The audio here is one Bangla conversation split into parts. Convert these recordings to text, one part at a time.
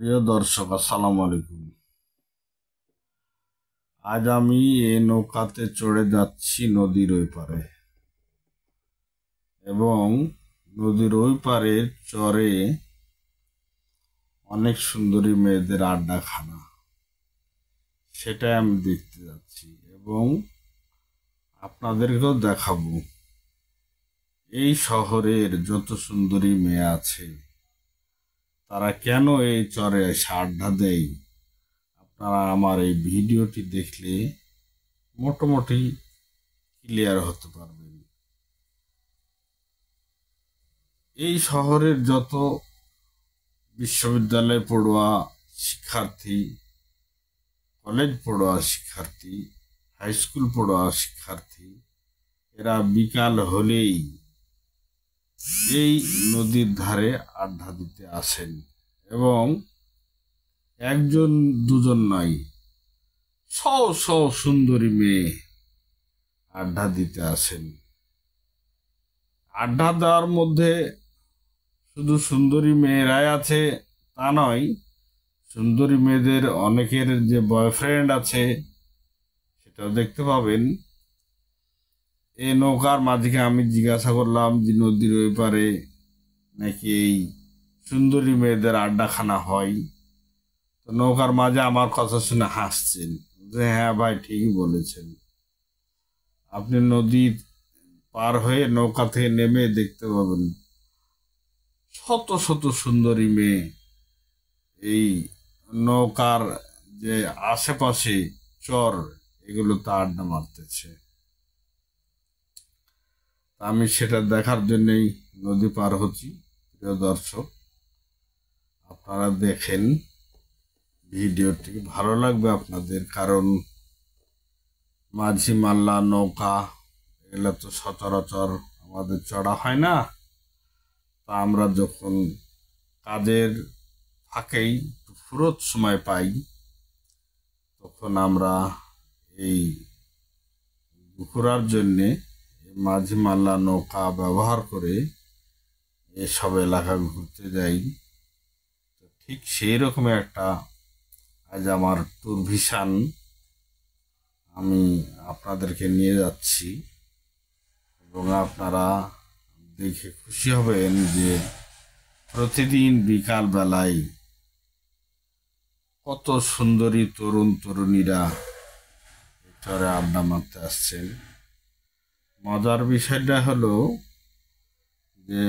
প্রিয় দর্শক, আসসালামু আলাইকুম। আজ আমি এই নৌকাতে চড়ে যাচ্ছি নদীর ওই পারে, এবং নদীর ওই পারে চরে অনেক সুন্দরী মেয়েদের আড্ডাখানা, সেটাই আমি দেখতে যাচ্ছি এবং আপনাদেরকেও দেখাবো। এই শহরের যত সুন্দরী মেয়ে আছে তারা কেন এই চরে এসে আড্ডা দেয়, আপনারা আমার এই ভিডিওটি দেখলে মোটামুটি ক্লিয়ার হতে পারবেন। এই শহরের যত বিশ্ববিদ্যালয় পড়ুয়া শিক্ষার্থী, কলেজ পড়ুয়া শিক্ষার্থী, হাই স্কুল পড়ুয়া শিক্ষার্থী, এরা বিকাল হলেই এই নদীর ধারে আড্ডা দিতে আসেন, এবং একজন দুজন নয়, শও শও সুন্দরী মেয়ে আড্ডা দিতে আসেন। আড্ডা দেওয়ার মধ্যে শুধু সুন্দরী মেয়েরাই আছে তা নয়, সুন্দরী মেয়েদের অনেকের যে বয়ফ্রেন্ড আছে সেটাও দেখতে পাবেন। এই নৌকার মাঝিকে আমি জিজ্ঞাসা করলাম যে নদীর ওই পারে নাকি এই সুন্দরী মেয়েদের আড্ডাখানা হয়। তো নৌকার মাঝে আমার কথা শুনে হাসছেন যে হ্যাঁ ভাই, ঠিকই বলেছেন। আপনি নদীর পার হয়ে নৌকা থেকে নেমে দেখতে পাবেন শত শত সুন্দরী মেয়ে এই নৌকার যে আশেপাশে চর, এগুলোতে আড্ডা মারতেছে। আমি সেটা দেখার জন্যই নদী পার হচ্ছি। প্রিয় দর্শক, আপনারা দেখেন ভিডিওটি, ভালো লাগবে আপনাদের, কারণ মাঝি মাল্লা নৌকা এগুলো তো সচরাচর আমাদের চড়া হয় না। তা আমরা যখন কাজের ফাঁকেই ফুরত সময় পাই, তখন আমরা এই ঘোরার জন্যে মাঝি মাল্লা নৌকা ব্যবহার করে এসব এলাকা ঘুরতে যাই। তো ঠিক সেই রকম একটা আজ আমার ট্যুর ভিশন আমি আপনাদেরকে নিয়ে যাচ্ছি, এবং আপনারা দেখে খুশি হবেন যে প্রতিদিন বিকাল বেলায় কত সুন্দরী তরুণ তরুণীরা চরে আড্ডা মারতে আসছেন। মজার বিষয়টা হলো যে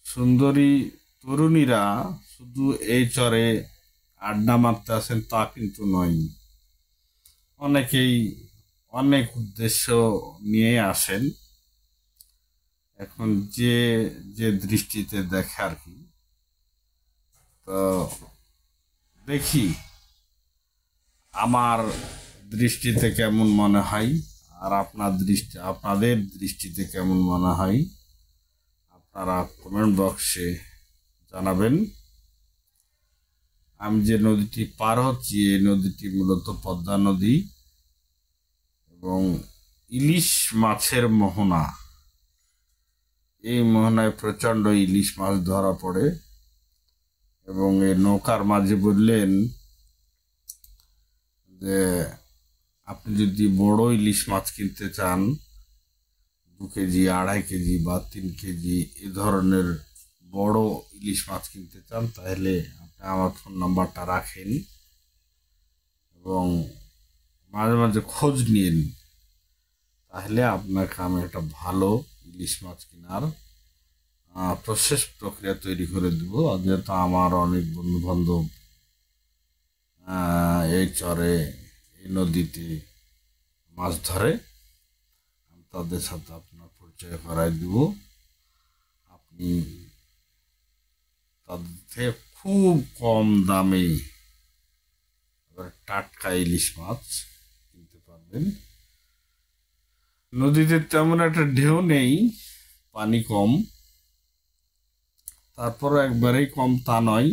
সুন্দরী তরুণীরা শুধু এই চরে আড্ডা মারতে আসেন তা কিন্তু নয়, অনেকেই অনেক উদ্দেশ্য নিয়ে আসেন। এখন যে যে দৃষ্টিতে দেখে আর কি। তো দেখি আমার দৃষ্টিতে কেমন মনে হয়, আর আপনাদের দৃষ্টিতে কেমন মনে হয়, আপনারা কমেন্ট বক্সে জানাবেন। আমি যে নদীটি পার হচ্ছি, এই নদীটি মূলত পদ্মা নদী, এবং ইলিশ মাছের মোহনা। এই মোহনায় প্রচণ্ড ইলিশ মাছ ধরা পড়ে, এবং এই নৌকার মাঝে বললেন যে আপনি যদি বড় ইলিশ মাছ কিনতে চান, 2 কেজি, 2.5 কেজি বা 3 কেজি এ ধরনের বড় ইলিশ মাছ কিনতে চান, তাহলে আপনি আমার ফোন নাম্বারটা রাখেন এবং মাঝে মাঝে খোঁজ নিন, তাহলে আপনাকে আমি একটা ভালো ইলিশ মাছ কেনার প্রসেস প্রক্রিয়া তৈরি করে দেবো। যেহেতু আমার অনেক বন্ধু বান্ধব এই চরে, এই নদীতে মাছ ধরে, তাদের সাথে আপনার পরিচয় করাই দিব। আপনি তাদের থেকে খুব কম দামে টাটকা ইলিশ মাছ কিনতে পারবেন। নদীতে তেমন একটা ঢেউ নেই, পানি কম, তারপরও একবারেই কম তা নয়,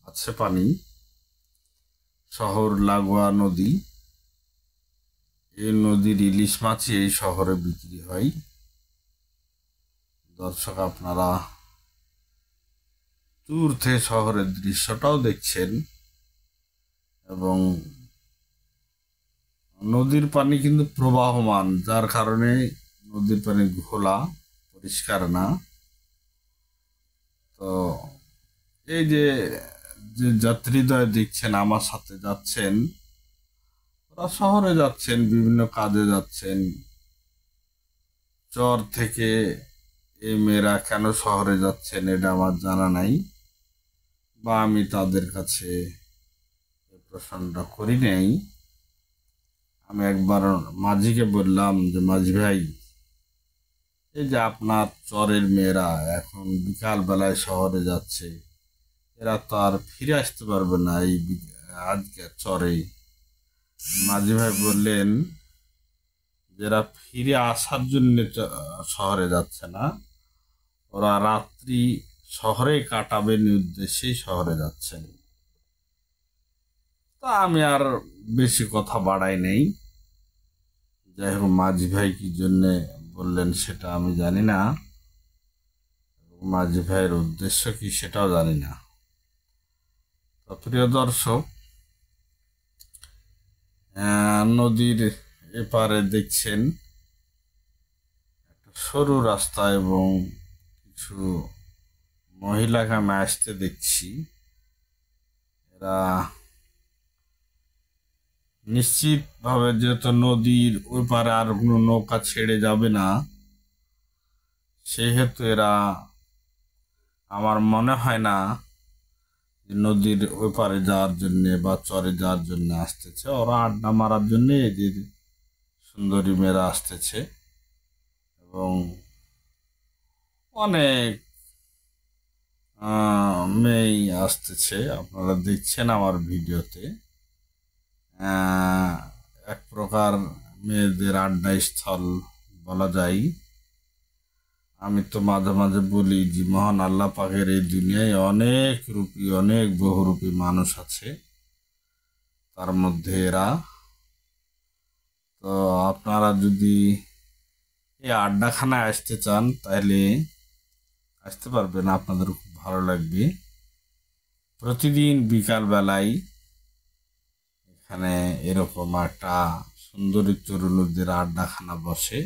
আছে পানি। শহর লাগোয়া নদী, এই নদীর ইলিশ মাছই এই শহরে বিক্রি হয়। দর্শক, আপনারা দূর থেকে শহরের দৃশ্যটাও দেখছেন, এবং নদীর পানি কিন্তু প্রবাহমান, যার কারণে নদীর পানি ঘোলা, পরিষ্কার না। তো এই যে যে যাত্রীদ্বয় দেখছেন আমার সাথে যাচ্ছেন, ওরা শহরে যাচ্ছেন, বিভিন্ন কাজে যাচ্ছেন। চর থেকে এই মেয়েরা কেন শহরে যাচ্ছেন এটা আমার জানা নাই, বা আমি তাদের কাছে এই প্রশ্নটা করি নাই। আমি একবার মাঝিকে বললাম যে, মাঝি ভাই, এই যে আপনার চরের মেয়েরা এখন বিকাল বেলায় শহরে যাচ্ছে, এরা তো আর ফিরে আসতে পারবে না এই আজকে চরে। মাঝি ভাই বললেন, যারা ফিরে আসার জন্য শহরে যাচ্ছে না, ওরা রাত্রি শহরে কাটাবেন উদ্দেশ্যেই শহরে যাচ্ছেন। তা আমি আর বেশি কথা বাড়াই নেই। যাই হোক, মাঝি ভাই কি জন্য বললেন সেটা আমি জানি না, মাঝি ভাইয়ের উদ্দেশ্য কি সেটাও জানি না। তো প্রিয় দর্শক, নদীর এপারে দেখছেন একটা সরু রাস্তা, এবং কিছু মহিলাকে আমি আসতে দেখছি। এরা নিশ্চিতভাবে, যেহেতু নদীর ওই পারে আর কোনো নৌকা ছেড়ে যাবে না, সেহেতু এরা, আমার মনে হয় না যে নদীর ওই পারে যাওয়ার জন্য বা চরে যাওয়ার জন্য আসতেছে। ওরা আড্ডা মারার জন্য এদের সুন্দরী মেয়েরা আসতেছে, এবং অনেক মেয়েই আসতেছে, আপনারা দেখছেন আমার ভিডিওতে। এক প্রকার মেয়েদের আড্ডা স্থল বলা যায়। আমি তো মাঝে মাঝে বলি যে মহান আল্লাহ পাকের এই দুনিয়ায় অনেক রূপী, অনেক বহুরূপী মানুষ আছে, তার মধ্যে এরা। তো আপনারা যদি এই আড্ডাখানায় আসতে চান তাহলে আসতে পারবেন, আপনাদের খুব ভালো লাগবে। প্রতিদিন বিকাল বেলায় এখানে এরকম একটা সুন্দরী তরুণীদের আড্ডাখানা বসে,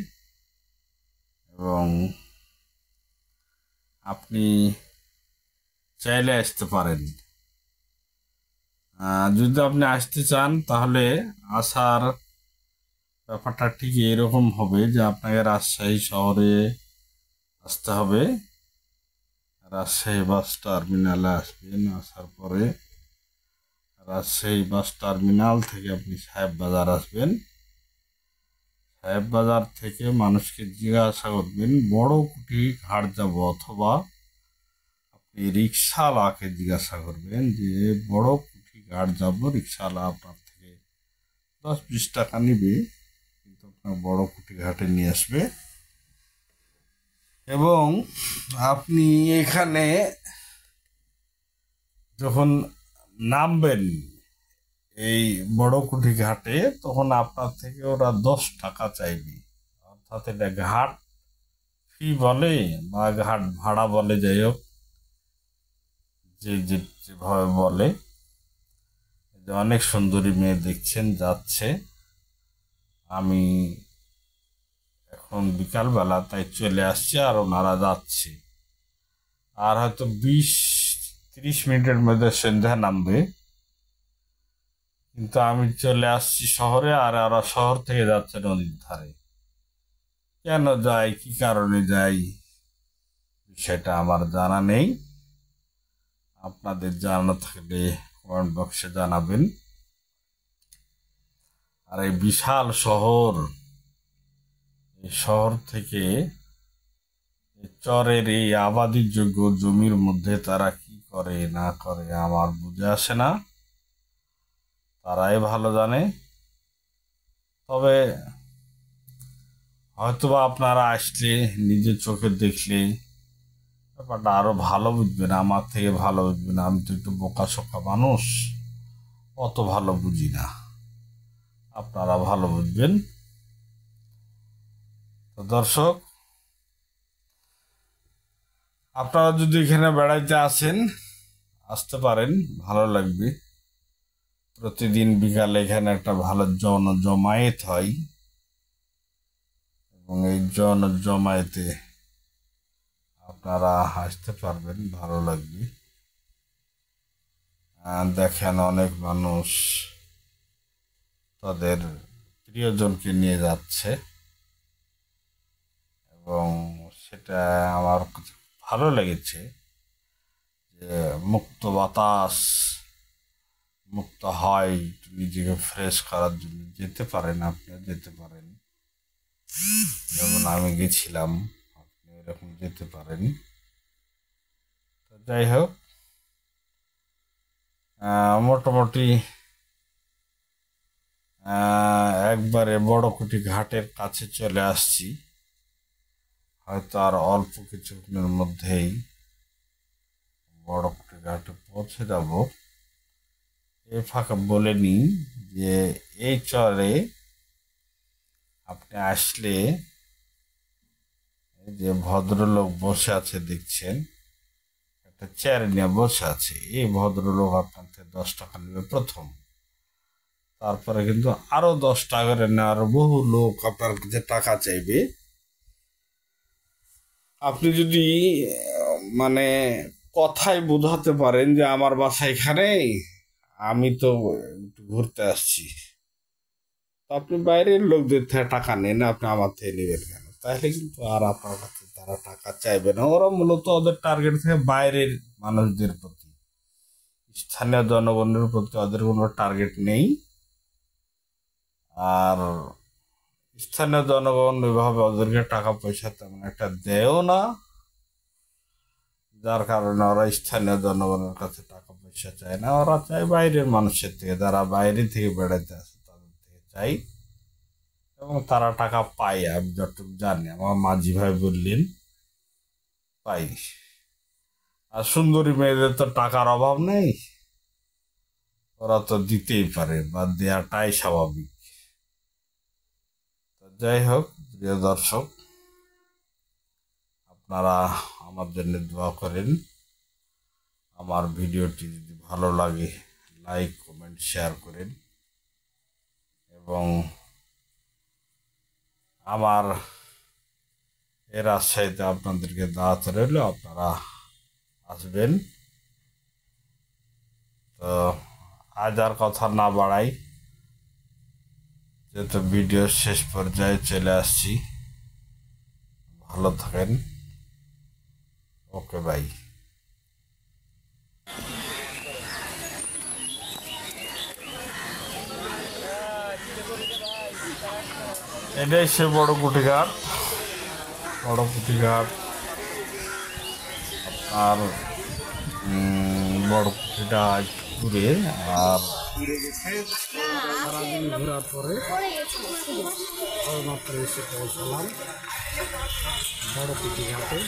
এবং আপনি চাইলে আসতে পারেন। যদি আপনি আসতে চান তাহলে আসার ব্যাপারটা ঠিক এরকম হবে যে আপনাকে রাজশাহী শহরে আসতে হবে। রাজশাহী বাস টার্মিনালে আসবেন। আসার পরে রাজশাহী বাস টার্মিনাল থেকে আপনি সাহেব বাজার আসবেন। সাহেব বাজার থেকে মানুষকে জিজ্ঞাসা করবেন বড় কুটি ঘাট যাব, অথবা আপনি রিক্সাওয়ালাকে জিজ্ঞাসা করবেন যে বড় কুটি ঘাট যাব। রিক্সাওয়ালা আপনার থেকে 10-20 টাকা নিবে, কিন্তু আপনার বড় কুটি ঘাটে নিয়ে আসবে। এবং আপনি এখানে যখন নামবেন এই বড় কুটি ঘাটে, তখন আপনার থেকে ওরা 10 টাকা চাইবে। অর্থাৎ এটা ঘাট ফি বলে বা ঘাট ভাড়া বলে, যাই হোক, যেভাবে বলে। অনেক সুন্দরী মেয়ে দেখছেন যাচ্ছে। আমি এখন বিকালবেলা তাই চলে আসছি, আর ওনারা যাচ্ছে। আর হয়তো 20-30 মিনিটের মধ্যে সন্ধ্যা নামবে, কিন্তু আমি চলে আসছি শহরে, আর ওরা শহর থেকে যাচ্ছে নদীর ধারে। কেন যাই, কি কারণে যাই, সেটা আমার জানা নেই। আপনাদের জানা থাকলে কমেন্ট বক্সে জানাবেন। আর এই বিশাল শহর, এই শহর থেকে চরের এই আবাদিযোগ্য জমির মধ্যে তারা কি করে না করে আমার বুঝে আসে না, তারাই ভালো জানে। তবে হয়তোবা আপনারা আসলে, নিজের চোখে দেখলে ব্যাপারটা আরো ভালো বুঝবেন, আমার থেকে ভালো বুঝবেন। আমি তো একটু বোকাশোকা মানুষ, অত ভালো বুঝি না, আপনারা ভালো বুঝবেন। তো দর্শক, আপনারা যদি এখানে বেড়াইতে আসেন আসতে পারেন, ভালো লাগবে। প্রতিদিন বিকালে এখানে একটা ভালো জমায়েত হয় এবং এই জমায়েতে আপনারা আসতে পারবেন, ভালো লাগবে। দেখেন অনেক মানুষ তাদের প্রিয়জনকে নিয়ে যাচ্ছে এবং সেটা আমার ভালো লেগেছে যে মুক্ত বাতাস, মুক্ত হয়, নিজেকে ফ্রেশ করার জন্য যেতে পারেন, আপনিও যেতে পারেন। যেমন আমি গেছিলাম, আপনি এরকম যেতে পারেন। তো যাই হোক, মোটামুটি একবারে বড়কুটি ঘাটের কাছে চলে আসছি। হয়তো আর অল্প কিছুক্ষণের মধ্যেই বড়কুটি ঘাটে পৌঁছে যাব। এই ফাঁকা বলে নিই যে এই চরে আপনি আসলে যে ভদ্রলোক বসে আছে দেখছেন, একটা চেয়ার নিয়ে বসে আছে, এই ভদ্রলোক আপনার থেকে 10 টাকা নেবে প্রথম। তারপরে কিন্তু আরো 10 টাকা করে নেওয়ার বহু লোক আপনার কাছে টাকা চাইবে। আপনি যদি মানে কথায় বোঝাতে পারেন যে আমার বাসা এখানে, আমি তো একটু ঘুরতে আসছি, তো আপনি বাইরের লোকদের থেকে টাকা নেন, আপনি আমার থেকে নেবেন কেন? তাহলে কিন্তু আর আপনার কাছে তারা টাকা চাইবে না। ওরা মূলত ওদের টার্গেট থেকে বাইরের মানুষদের প্রতি, স্থানীয় জনগণের প্রতি ওদের কোনো টার্গেট নেই। আর স্থানীয় জনগণ ওইভাবে ওদেরকে টাকা পয়সা তেমন একটা দেয়ও না, যার কারণে ওরা স্থানীয় জনগণের কাছে টাকা পয়সা চায় না। ওরা চায় বাইরের মানুষের থেকে, যারা বাইরে থেকে বেড়াতে আসে তাদের থেকে চাই, এবং তারা টাকা পায়। আমি যতটুকু জানি, আমার মাঝি ভাই বললেন পাই। আর সুন্দরী মেয়েদের তো টাকার অভাব নেই, ওরা তো দিতেই পারে, বা দেওয়াটাই স্বাভাবিক। যাই হোক, প্রিয় দর্শক, আপনারা আমার জন্য দোয়া করেন। আমার ভিডিওটি যদি ভালো লাগে লাইক, কমেন্ট, শেয়ার করেন, এবং আমার এর আশ্রয়তে আপনাদেরকে দাওয়াত রইল, আপনারা আসবেন। তো আজ আর কথা না বাড়াই, যেহেতু ভিডিওর শেষ পর্যায়ে চলে আসছি। ভালো থাকেন, ওকে বাই। এটাই সে বড়কুটি ঘাট। বড়কুটি ঘাট আর বড়কুটিটা ঘুরে, আর সারাদিন ঘোরার পরে মাত্র এসে পৌঁছালাম বড়কুটি ঘাটে।